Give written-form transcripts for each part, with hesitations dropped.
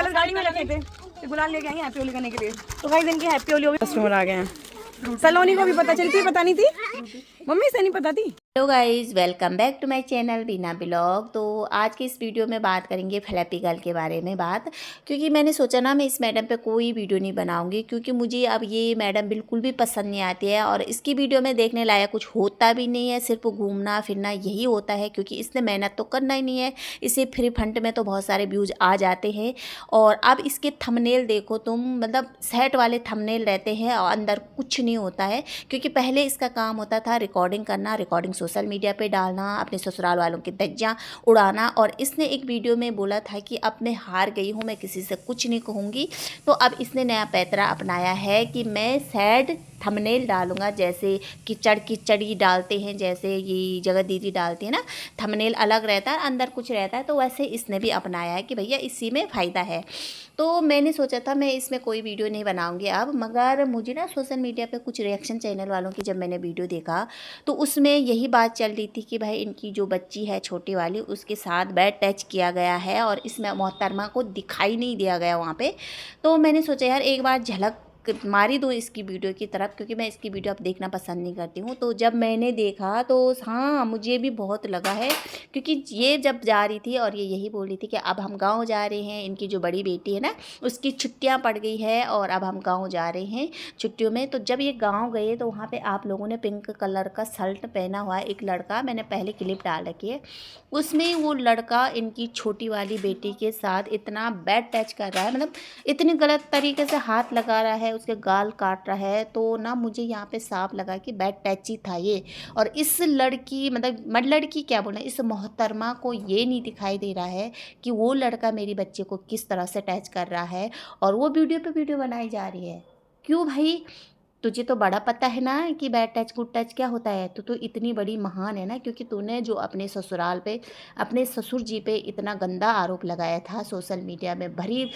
Colour गाड़ी में रखे थे तो गुलाल लेके आएंगे हैप्पी होली करने के लिए। तो गाइस इनकी हैप्पी होली होगी, कस्टमर आ गए हैं। सलोनी को भी पता चलती है, पता नहीं थी, मम्मी से नहीं पता थी। Hello guys, welcome back to my channel Beena blog. तो आज की इस वीडियो में बात करेंगे फ्लैपी गर्ल के बारे में क्योंकि मैंने सोचा ना मैं इस मैडम पे कोई वीडियो नहीं बनाऊंगी, क्योंकि मुझे अब ये मैडम बिल्कुल भी पसंद नहीं आती है और इसकी वीडियो में देखने लायक कुछ होता भी नहीं है, सिर्फ घूमना फिरना यही होता है। क्योंकि इसने मेहनत तो करना ही नहीं है, इसे फ्री फंड में तो बहुत सारे व्यूज़ आ जाते हैं। और अब इसके थंबनेल देखो तुम, मतलब सेट वाले थंबनेल रहते हैं और अंदर कुछ नहीं होता है। क्योंकि पहले इसका काम होता था रिकॉर्डिंग करना, रिकॉर्डिंग सोशल मीडिया पे डालना, अपने ससुराल वालों की धज्जियां उड़ाना। और इसने एक वीडियो में बोला था कि अब मैं हार गई हूँ, मैं किसी से कुछ नहीं कहूँगी। तो अब इसने नया पैतरा अपनाया है कि मैं सैड थंबनेल डालूंगा, जैसे किचड़ी डालते हैं, जैसे ये जगह दीदी डालती है ना, थंबनेल अलग रहता है अंदर कुछ रहता है। तो वैसे इसने भी अपनाया है कि भैया इसी में फ़ायदा है। तो मैंने सोचा था मैं इसमें कोई वीडियो नहीं बनाऊंगी अब, मगर मुझे ना सोशल मीडिया पे कुछ रिएक्शन चैनल वालों की जब मैंने वीडियो देखा तो उसमें यही बात चल रही थी कि भाई इनकी जो बच्ची है छोटी वाली, उसके साथ बैड टच किया गया है और इसमें मोहतरमा को दिखाई नहीं दिया गया वहाँ पे। तो मैंने सोचा यार एक बार झलक मारी दूँ इसकी वीडियो की तरफ, क्योंकि मैं इसकी वीडियो अब देखना पसंद नहीं करती हूँ। तो जब मैंने देखा तो हाँ, मुझे भी बहुत लगा है। क्योंकि ये जब जा रही थी और ये यही बोल रही थी कि अब हम गांव जा रहे हैं, इनकी जो बड़ी बेटी है ना उसकी छुट्टियां पड़ गई है और अब हम गांव जा रहे हैं छुट्टियों में। तो जब ये गांव गए तो वहाँ पे आप लोगों ने पिंक कलर का शर्ट पहना हुआ है एक लड़का, मैंने पहले क्लिप डाल रखी है, उसमें वो लड़का इनकी छोटी वाली बेटी के साथ इतना बैड टच कर रहा है, मतलब इतनी गलत तरीके से हाथ लगा रहा है, उसके गाल काट रहा है। तो ना मुझे यहाँ पे साफ लगा कि बैड टच ही था ये। और इस लड़की मतलब लड़की क्या बोलना, इस मोहतरमा को ये नहीं दिखाई दे रहा है कि वो लड़का मेरी बच्चे को किस तरह से टच कर रहा है और वो वीडियो पे वीडियो बनाई जा रही है। क्यों भाई, तुझे तो बड़ा पता है ना कि बैड टच गुड टच क्या होता है। तो इतनी बड़ी महान है ना, क्योंकि तूने जो अपने ससुराल पे, अपने ससुर जी पे इतना गंदा आरोप लगाया था सोशल मीडिया में, भरी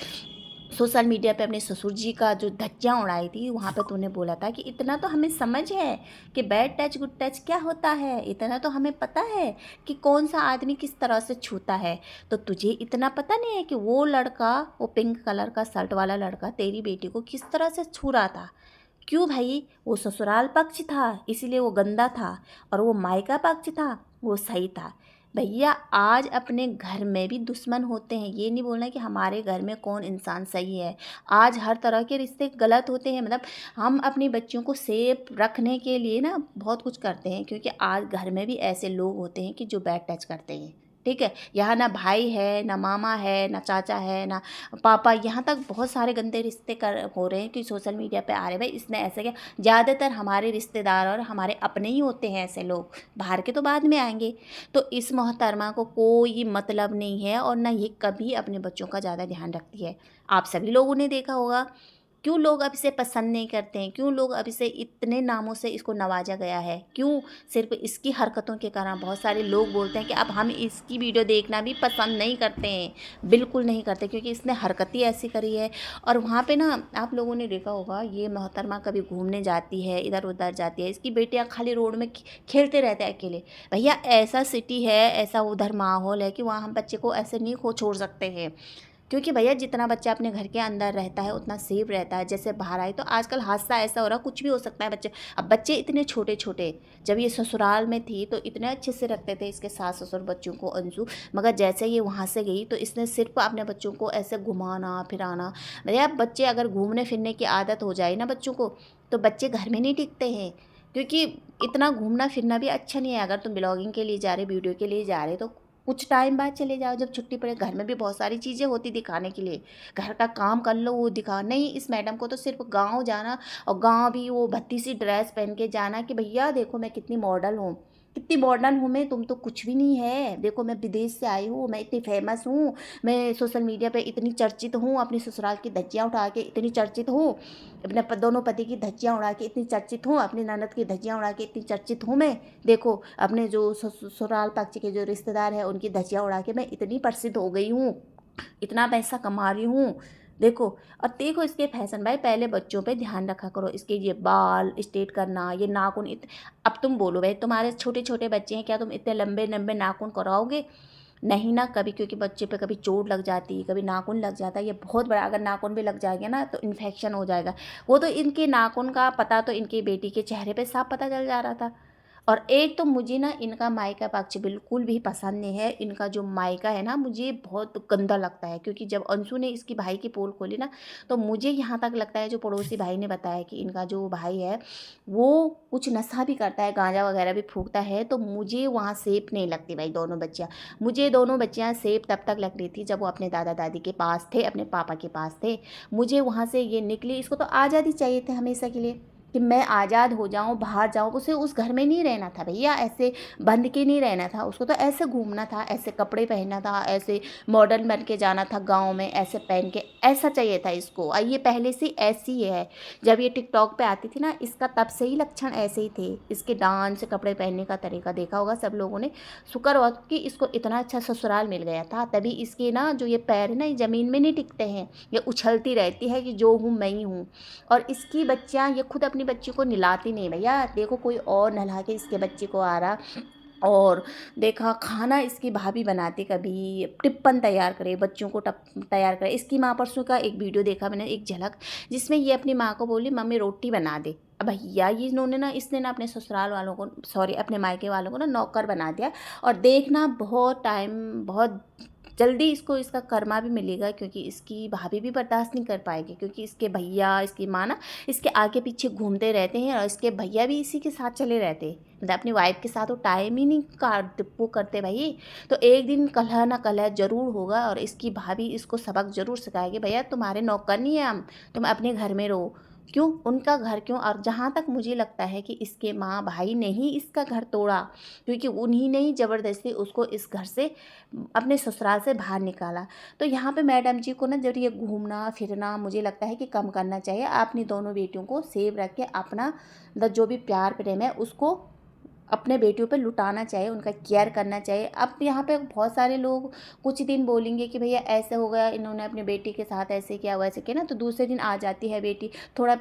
सोशल मीडिया पे अपने ससुर जी का जो धज्जियाँ उड़ाई थी, वहाँ पे तूने बोला था कि इतना तो हमें समझ है कि बैड टच गुड टच क्या होता है, इतना तो हमें पता है कि कौन सा आदमी किस तरह से छूता है। तो तुझे इतना पता नहीं है कि वो लड़का, वो पिंक कलर का शर्ट वाला लड़का तेरी बेटी को किस तरह से छू रहा था। क्यों भाई, वो ससुराल पक्ष था इसीलिए वो गंदा था, और वो मायका पक्ष था वो सही था। भैया आज अपने घर में भी दुश्मन होते हैं, ये नहीं बोलना कि हमारे घर में कौन इंसान सही है। आज हर तरह के रिश्ते गलत होते हैं, मतलब हम अपनी बच्चियों को सेफ रखने के लिए ना बहुत कुछ करते हैं, क्योंकि आज घर में भी ऐसे लोग होते हैं कि जो बैड टच करते हैं। ठीक है, यहाँ ना भाई है, ना मामा है, ना चाचा है, ना पापा, यहाँ तक बहुत सारे गंदे रिश्ते हो रहे हैं कि सोशल मीडिया पे आ रहे हैं। भाई इसने ऐसा किया, ज़्यादातर हमारे रिश्तेदार और हमारे अपने ही होते हैं ऐसे लोग, बाहर के तो बाद में आएंगे। तो इस मोहतरमा को कोई मतलब नहीं है और ना ये कभी अपने बच्चों का ज़्यादा ध्यान रखती है। आप सभी लोगों ने देखा होगा क्यों लोग अब इसे पसंद नहीं करते हैं, क्यों लोग अब इसे इतने नामों से इसको नवाजा गया है, क्यों सिर्फ इसकी हरकतों के कारण बहुत सारे लोग बोलते हैं कि अब हम इसकी वीडियो देखना भी पसंद नहीं करते हैं। बिल्कुल नहीं करते, क्योंकि इसने हरकत ही ऐसी करी है। और वहाँ पे ना आप लोगों ने देखा होगा, ये मोहतरमा कभी घूमने जाती है, इधर उधर जाती है, इसकी बेटियाँ खाली रोड में खेलते रहते हैं अकेले। भैया ऐसा सिटी है, ऐसा उधर माहौल है कि वहाँ हम बच्चे को ऐसे नहीं छोड़ सकते हैं। क्योंकि भैया जितना बच्चा अपने घर के अंदर रहता है उतना सेफ रहता है। जैसे बाहर आए तो आजकल हादसा ऐसा हो रहा, कुछ भी हो सकता है बच्चे। अब बच्चे इतने छोटे छोटे, जब ये ससुराल में थी तो इतने अच्छे से रखते थे इसके सास ससुर बच्चों को, अंशु, मगर जैसे ये वहाँ से गई तो इसने सिर्फ अपने बच्चों को ऐसे घुमाना फिराना। भैया बच्चे अगर घूमने फिरने की आदत हो जाए ना बच्चों को, तो बच्चे घर में नहीं टिकते हैं। क्योंकि इतना घूमना फिरना भी अच्छा नहीं है। अगर तुम ब्लॉगिंग के लिए जा रहे, वीडियो के लिए जा रहे, तो कुछ टाइम बाद चले जाओ, जब छुट्टी पड़े। घर में भी बहुत सारी चीज़ें होती दिखाने के लिए, घर का काम कर लो, वो दिखा नहीं। इस मैडम को तो सिर्फ गांव जाना, और गांव भी वो भद्दी सी ड्रेस पहन के जाना कि भैया देखो मैं कितनी मॉडल हूँ, कितनी मॉडर्न हूँ मैं, तुम तो कुछ भी नहीं है। देखो मैं विदेश से आई हूँ, मैं इतनी फेमस हूँ, मैं सोशल मीडिया पे इतनी चर्चित हूँ, अपनी ससुराल की धज्जियाँ उठा के इतनी चर्चित हूँ, अपने दोनों पति की धज्जियाँ उड़ा के इतनी चर्चित हूँ, अपनी ननद की धज्जियाँ उड़ा के इतनी चर्चित हूँ मैं। देखो अपने जो ससुराल पक्ष के जो रिश्तेदार हैं उनकी धज्जियाँ उड़ा के मैं इतनी प्रसिद्ध हो गई हूँ, इतना पैसा कमा रही हूँ। देखो, और देखो इसके फैशन। भाई पहले बच्चों पे ध्यान रखा करो, इसके ये बाल स्ट्रेट करना, ये नाखून अब तुम बोलो भाई तुम्हारे छोटे छोटे बच्चे हैं, क्या तुम इतने लंबे लंबे नाखून कराओगे? नहीं ना कभी, क्योंकि बच्चे पे कभी चोट लग जाती, कभी नाखून लग जाता है, ये बहुत बड़ा, अगर नाखून भी लग जाएगा ना तो इन्फेक्शन हो जाएगा। वो तो इनके नाखून का पता तो इनकी बेटी के चेहरे पे साफ पता चल जा रहा था। और एक तो मुझे ना इनका मायका पक्ष बिल्कुल भी पसंद नहीं है। इनका जो मायका है ना मुझे बहुत गंदा लगता है, क्योंकि जब अंशु ने इसकी भाई की पोल खोली ना तो मुझे यहाँ तक लगता है, जो पड़ोसी भाई ने बताया कि इनका जो भाई है वो कुछ नशा भी करता है, गांजा वगैरह भी फूकता है। तो मुझे वहाँ सेफ नहीं लगती भाई दोनों बच्चियाँ। मुझे दोनों बच्चियाँ सेफ तब तक लग रही थी जब वो अपने दादा दादी के पास थे, अपने पापा के पास थे। मुझे वहाँ से ये निकली, इसको तो आज़ादी चाहिए थे हमेशा के लिए कि मैं आज़ाद हो जाऊं, बाहर जाऊं। उसे उस घर में नहीं रहना था भैया, ऐसे बंद के नहीं रहना था। उसको तो ऐसे घूमना था, ऐसे कपड़े पहनना था, ऐसे मॉडर्न बन के जाना था गांव में, ऐसे पहन के, ऐसा चाहिए था इसको। और ये पहले से ऐसी ही है। जब ये टिकटॉक पे आती थी ना, इसका तब से ही लक्षण ऐसे ही थे। इसके डांस, कपड़े पहनने का तरीका देखा होगा सब लोगों ने। शुक्र हुआ कि इसको इतना अच्छा ससुराल मिल गया था, तभी इसके ना जो ये पैर है ना, ये ज़मीन में नहीं टिकते हैं, ये उछलती रहती है कि जो हूँ मैं ही हूँ। और इसकी बच्चियाँ, ये खुद अपनी बच्ची को नहलाती नहीं भैया, देखो कोई और नहला के इसके बच्चे को आ रहा। और देखा खाना इसकी भाभी बनाती, कभी टिप्पन तैयार करे, बच्चों को तैयार करे। इसकी माँ, परसों का एक वीडियो देखा मैंने, एक झलक, जिसमें ये अपनी माँ को बोली मम्मी रोटी बना दे। अब भैया ये इन्होंने ना, इसने ना अपने ससुराल वालों को, सॉरी अपने मायके वालों को ना नौकर बना दिया। और देखना बहुत टाइम, बहुत जल्दी इसको इसका कर्मा भी मिलेगा, क्योंकि इसकी भाभी भी बर्दाश्त नहीं कर पाएगी, क्योंकि इसके भैया, इसकी माँ ना इसके आगे पीछे घूमते रहते हैं, और इसके भैया भी इसी के साथ चले रहते हैं। मतलब अपनी वाइफ के साथ वो टाइम ही नहीं वो करते भाई। तो एक दिन कलह ना कलह जरूर होगा, और इसकी भाभी इसको सबक जरूर सिखाएगी, भैया तुम्हारे नौकर नहीं है हम, तुम अपने घर में रहो। क्यों उनका घर क्यों? और जहाँ तक मुझे लगता है कि इसके माँ भाई ने ही इसका घर तोड़ा, क्योंकि उन्हीं ने ही ज़बरदस्ती उसको इस घर से, अपने ससुराल से बाहर निकाला। तो यहाँ पे मैडम जी को ना जब ये घूमना फिरना मुझे लगता है कि कम करना चाहिए। अपनी दोनों बेटियों को सेव रख के अपना जो भी प्यार प्रेम है उसको अपने बेटियों पे लुटाना चाहिए, उनका केयर करना चाहिए। अब यहाँ पे बहुत सारे लोग कुछ दिन बोलेंगे कि भैया ऐसे हो गया, इन्होंने अपनी बेटी के साथ ऐसे किया वैसे किया ना, तो दूसरे दिन आ जाती है बेटी थोड़ा,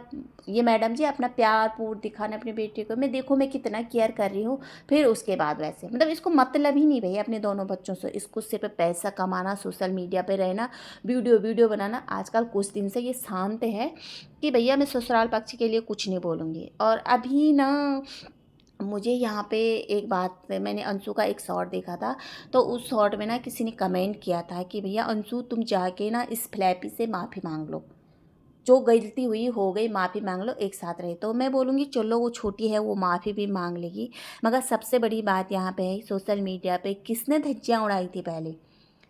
ये मैडम जी अपना प्यार पूर दिखाना अपनी बेटी को, मैं देखो मैं कितना केयर कर रही हूँ। फिर उसके बाद वैसे, मतलब इसको मतलब ही नहीं भैया अपने दोनों बच्चों से, इसको सिर्फ पैसा कमाना, सोशल मीडिया पर रहना, वीडियो बनाना। आजकल कुछ दिन से ये शांत है कि भैया मैं ससुराल पक्ष के लिए कुछ नहीं बोलूँगी। और अभी ना मुझे यहाँ पे एक बात, मैंने अंशु का एक शॉर्ट देखा था, तो उस शॉर्ट में ना किसी ने कमेंट किया था कि भैया अंशु तुम जाके ना इस फ्लैपी से माफ़ी मांग लो, जो गलती हुई हो गई, माफ़ी मांग लो, एक साथ रहे। तो मैं बोलूँगी चलो वो छोटी है, वो माफ़ी भी मांग लेगी। मगर सबसे बड़ी बात यहाँ पे है, सोशल मीडिया पे किसने धज्जियाँ उड़ाई थी पहले?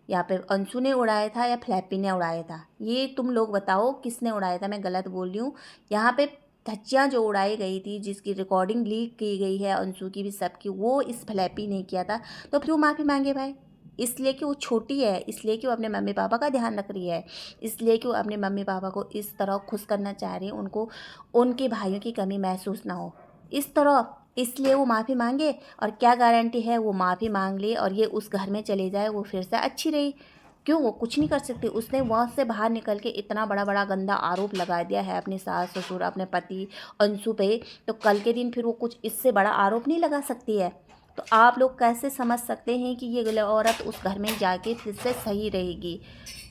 यहाँ पे अंशु ने उड़ाया था या फ्लैपी ने उड़ाया था? ये तुम लोग बताओ किसने उड़ाया था, मैं गलत बोल रही हूँ? यहाँ पे धज्जियाँ जो उड़ाई गई थी, जिसकी रिकॉर्डिंग लीक की गई है अंशु की भी सबकी, वो इस फ्लैपी ने किया था। तो फिर वो माफ़ी मांगे भाई? इसलिए कि वो छोटी है, इसलिए कि वो अपने मम्मी पापा का ध्यान रख रही है, इसलिए कि वो अपने मम्मी पापा को इस तरह खुश करना चाह रही है, उनको उनके भाइयों की कमी महसूस ना हो इस तरह, इसलिए वो माफ़ी मांगे। और क्या गारंटी है वो माफ़ी मांग ले और ये उस घर में चले जाए, वो फिर से अच्छी रही? क्यों? वो कुछ नहीं कर सकती। उसने वहाँ से बाहर निकल के इतना बड़ा बड़ा गंदा आरोप लगा दिया है अपने सास ससुर, अपने पति अंशु पे, तो कल के दिन फिर वो कुछ इससे बड़ा आरोप नहीं लगा सकती है? तो आप लोग कैसे समझ सकते हैं कि ये औरत उस घर में जाके फिर से सही रहेगी?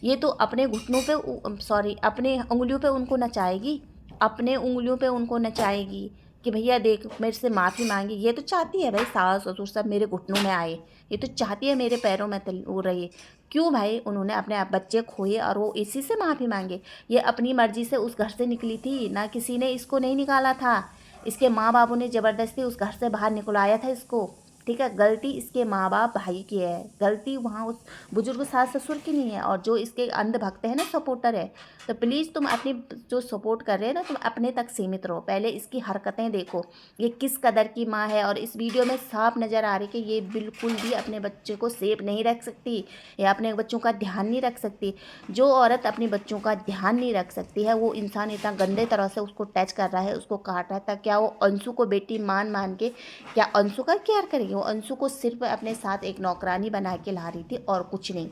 ये तो अपने घुटनों पे, सॉरी अपने उंगलियों पे उनको नचाएगी, अपने उंगलियों पे उनको नचाएगी कि भैया देख मेरे से माफ़ी मांगी। ये तो चाहती है भाई सास ससुर सब मेरे घुटनों में आए, ये तो चाहती है मेरे पैरों में वो रही। क्यों भाई? उन्होंने अपने आप बच्चे खोए और वो इसी से माफ़ी मांगे। ये अपनी मर्जी से उस घर से निकली थी ना, किसी ने इसको नहीं निकाला था। इसके माँ बापों ने ज़बरदस्ती उस घर से बाहर निकलाया था इसको, ठीक है? गलती इसके माँ बाप भाई की है, गलती वहाँ उस बुजुर्ग सास ससुर की नहीं है। और जो इसके अंधभक्त है ना, सपोर्टर है, तो प्लीज़ तुम अपनी जो सपोर्ट कर रहे हैं ना, तुम अपने तक सीमित रहो। पहले इसकी हरकतें देखो, ये किस कदर की माँ है। और इस वीडियो में साफ नज़र आ रही कि ये बिल्कुल भी अपने बच्चे को सेफ नहीं रख सकती, या अपने बच्चों का ध्यान नहीं रख सकती। जो औरत अपने बच्चों का ध्यान नहीं रख सकती है, वो इंसान इतना गंदे तरह से उसको टच कर रहा है, उसको काट रहा था, क्या वो अंशु को बेटी मान के क्या अंशु का केयर करेगी? वो अंशु को सिर्फ अपने साथ एक नौकरानी बना के ला रही थी और कुछ नहीं।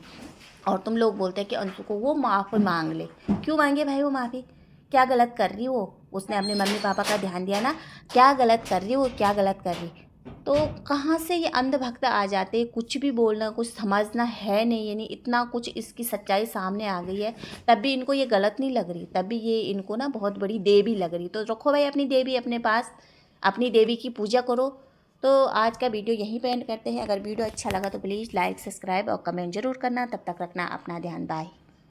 और तुम लोग बोलते हैं कि अंशु को वो माफ़ी मांग ले। क्यों मांगे भाई वो माफ़ी? क्या गलत कर रही वो? उसने अपने मम्मी पापा का ध्यान दिया ना, क्या गलत कर रही वो? क्या गलत कर रही? तो कहाँ से ये अंधभक्त आ जाते हैं, कुछ भी बोलना कुछ समझना है नहीं, यानी इतना कुछ इसकी सच्चाई सामने आ गई है, तब भी इनको ये गलत नहीं लग रही, तब भी ये इनको ना बहुत बड़ी देवी लग रही। तो रखो भाई अपनी देवी अपने पास, अपनी देवी की पूजा करो। तो आज का वीडियो यहीं पे एंड करते हैं। अगर वीडियो अच्छा लगा तो प्लीज़ लाइक सब्सक्राइब और कमेंट जरूर करना। तब तक रखना अपना ध्यान। बाय।